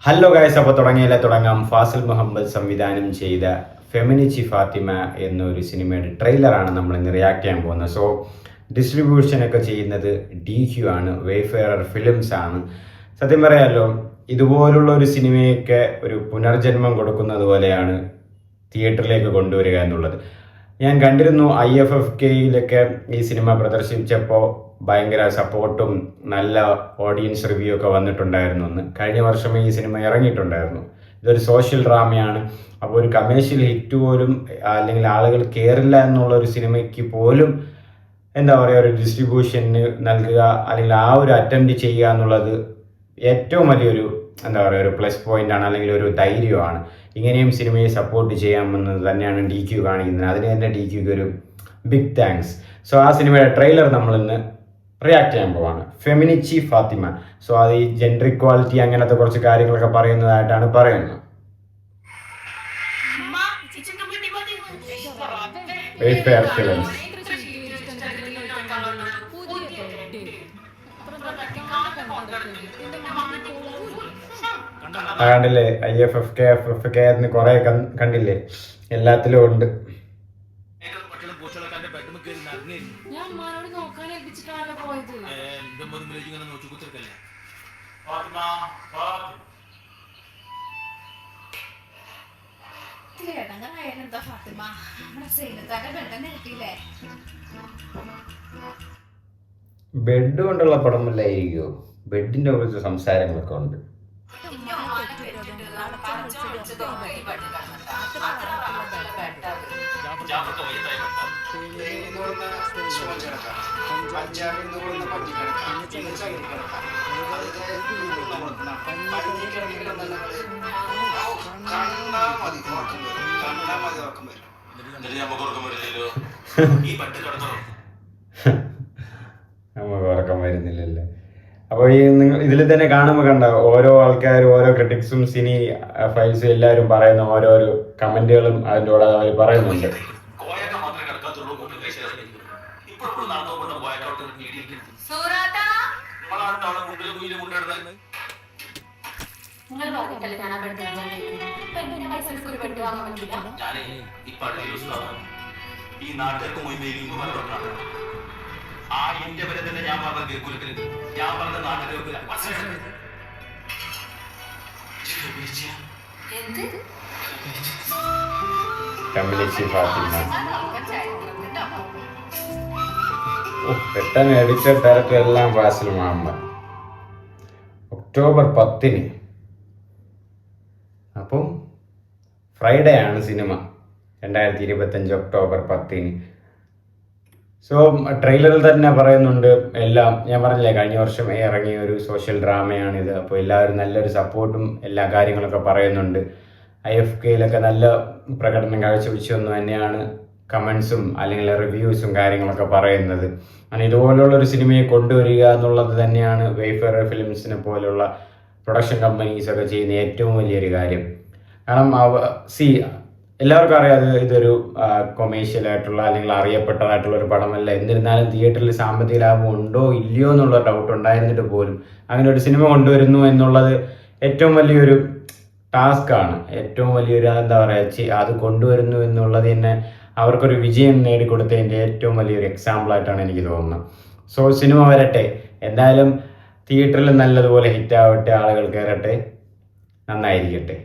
Hello guys, അപ്പോൾ തുടങ്ങാം. ഫാസിൽ മുഹമ്മദ് സംവിധാനം ചെയ്ത ഫെമിനിച്ചി ഫാത്തിമ എന്നൊരു സിനിമയുടെ ട്രെയിലറാണ് നമ്മൾ ഇന്ന് റിയാക്ട് ചെയ്യാൻ പോകുന്നത്. സോ ഡിസ്ട്രിബ്യൂഷനൊക്കെ ചെയ്യുന്നത് DQ ആണ്, വെയ്ഫെയർ ഫിലിംസ് ആണ്. സത്യം പറയാമല്ലോ, ഇതുപോലുള്ള ഒരു സിനിമയൊക്കെ ഒരു പുനർജന്മം കൊടുക്കുന്നത് പോലെയാണ് തിയേറ്ററിലേക്ക് കൊണ്ടുവരിക എന്നുള്ളത്. ഞാൻ കണ്ടിരുന്നു IFFKയിലൊക്കെ ഈ സിനിമ പ്രദർശിപ്പിച്ചപ്പോൾ ഭയങ്കര സപ്പോർട്ടും നല്ല ഓഡിയൻസ് റിവ്യൂ ഒക്കെ വന്നിട്ടുണ്ടായിരുന്നു എന്ന്. കഴിഞ്ഞ വർഷമേ ഈ സിനിമ ഇറങ്ങിയിട്ടുണ്ടായിരുന്നു. ഇതൊരു സോഷ്യൽ ഡ്രാമയാണ്. അപ്പോൾ ഒരു കമേഴ്ഷ്യൽ ഹിറ്റ് പോലും അല്ലെങ്കിൽ ആളുകൾ കയറില്ല എന്നുള്ള ഒരു സിനിമയ്ക്ക് പോലും എന്താ പറയുക, ഒരു ഡിസ്ട്രിബ്യൂഷന് നൽകുക അല്ലെങ്കിൽ ആ ഒരു അറ്റംപ്റ്റ് ചെയ്യുക എന്നുള്ളത് ഏറ്റവും വലിയൊരു എന്താ പറയുക, ഒരു പ്ലസ് പോയിന്റ് ആണ്, അല്ലെങ്കിൽ ഒരു ധൈര്യമാണ്. ഇങ്ങനെയും സിനിമയെ സപ്പോർട്ട് ചെയ്യാമെന്നത് തന്നെയാണ് DQ കാണിക്കുന്നത്. അതിന് തന്നെ DQക്ക് ഒരു ബിഗ് താങ്ക്സ്. സോ ആ സിനിമയുടെ ട്രെയിലർ നമ്മളിന്ന് റിയാക്ട് ചെയ്യാൻ പോവാണ്, ഫെമിനിച്ചി ഫാത്തിമ. സോ അത് ഈ ജെൻഡർ ഇക്വാലിറ്റി അങ്ങനത്തെ കുറച്ച് കാര്യങ്ങളൊക്കെ പറയുന്നതായിട്ടാണ് പറയുന്നത്. വെയ്ഫെയർ ഫിലിംസ് കണ്ടില്ലേ, IFFK എന്ന് കുറെ കണ്ടില്ലേ, എല്ലാത്തിലും ഉണ്ട്. ബെഡ് കൊണ്ടുള്ള പടമല്ലായിരിക്കോ? ബെഡിന്റെ കുറിച്ച് സംസാരങ്ങളൊക്കെ ഉണ്ട്. നമുക്ക് ഉറക്കം വരുന്നില്ലല്ലേ? അപ്പോൾ ഈ നിങ്ങൾ ഇതിൽ തന്നെ കാണുമ്പോൾ കണ്ട ഓരോ ആൾക്കാരും, ഓരോ ക്രിട്ടിക്സും, സിനി ഫൈൽസും എല്ലാവരും പറയുന്ന ഓരോരോ കമന്റുകളും അതിൻ്റെ കൂടെ അവർ പറയുന്നുണ്ട്. ഈ നാട്ടുകാർക്ക് ആ എന്റെ വരെ തന്നെ ഞാൻ പറഞ്ഞ കേൾക്കൂല, ഞാൻ പറഞ്ഞ നാട്ടിൽ കേൾക്കൂല. പെട്ടെന്ന് എഡിറ്റർ ഡയറക്ടർ എല്ലാം ഫാസിൽ മുഹമ്മദ്. ഒക്ടോബർ 10 അപ്പം ഫ്രൈഡേ ആണ് സിനിമ, 2025 ഒക്ടോബർ 10. സോ ട്രെയിലറിൽ തന്നെ പറയുന്നുണ്ട് എല്ലാം. ഞാൻ പറഞ്ഞില്ലേ, കഴിഞ്ഞ വർഷം ഇറങ്ങിയ ഒരു സോഷ്യൽ ഡ്രാമയാണിത്. അപ്പോൾ എല്ലാവരും നല്ലൊരു സപ്പോർട്ടും എല്ലാ കാര്യങ്ങളൊക്കെ പറയുന്നുണ്ട്. IFFKയിലൊക്കെ നല്ല പ്രകടനം കാഴ്ചവെച്ചു എന്ന് തന്നെയാണ് കമൻസും അല്ലെങ്കിൽ റിവ്യൂസും കാര്യങ്ങളൊക്കെ പറയുന്നത്. അങ്ങനെ ഇതുപോലുള്ളൊരു സിനിമയെ കൊണ്ടുവരിക എന്നുള്ളത് തന്നെയാണ് വെയ്ഫെയർ ഫിലിംസിനെ പോലുള്ള പ്രൊഡക്ഷൻ കമ്പനീസൊക്കെ ചെയ്യുന്ന ഏറ്റവും വലിയൊരു കാര്യം. കാരണം എല്ലാവർക്കും അറിയാതെ ഇതൊരു കൊമേഴ്ഷ്യലായിട്ടുള്ള അല്ലെങ്കിൽ അറിയപ്പെട്ടതായിട്ടുള്ള ഒരു പടമല്ല. എന്നിരുന്നാലും തിയേറ്ററിൽ സാമ്പത്തിക ലാഭം ഉണ്ടോ ഇല്ലയോ എന്നുള്ള ഡൗട്ട് ഉണ്ടായിരുന്നിട്ട് പോലും അങ്ങനെ ഒരു സിനിമ കൊണ്ടുവരുന്നു എന്നുള്ളത് ഏറ്റവും വലിയൊരു ടാസ്ക്കാണ്. ഏറ്റവും വലിയൊരു എന്താ പറയുക, അത് കൊണ്ടുവരുന്നു എന്നുള്ളത് തന്നെ അവർക്കൊരു വിജയം നേടിക്കൊടുത്തതിൻ്റെ ഏറ്റവും വലിയൊരു എക്സാമ്പിളായിട്ടാണ് എനിക്ക് തോന്നുന്നത്. സോ സിനിമ വരട്ടെ, എന്തായാലും തിയേറ്ററിൽ നല്ലതുപോലെ ഹിറ്റാവട്ടെ, ആളുകൾ കയറട്ടെ, നന്നായിരിക്കട്ടെ.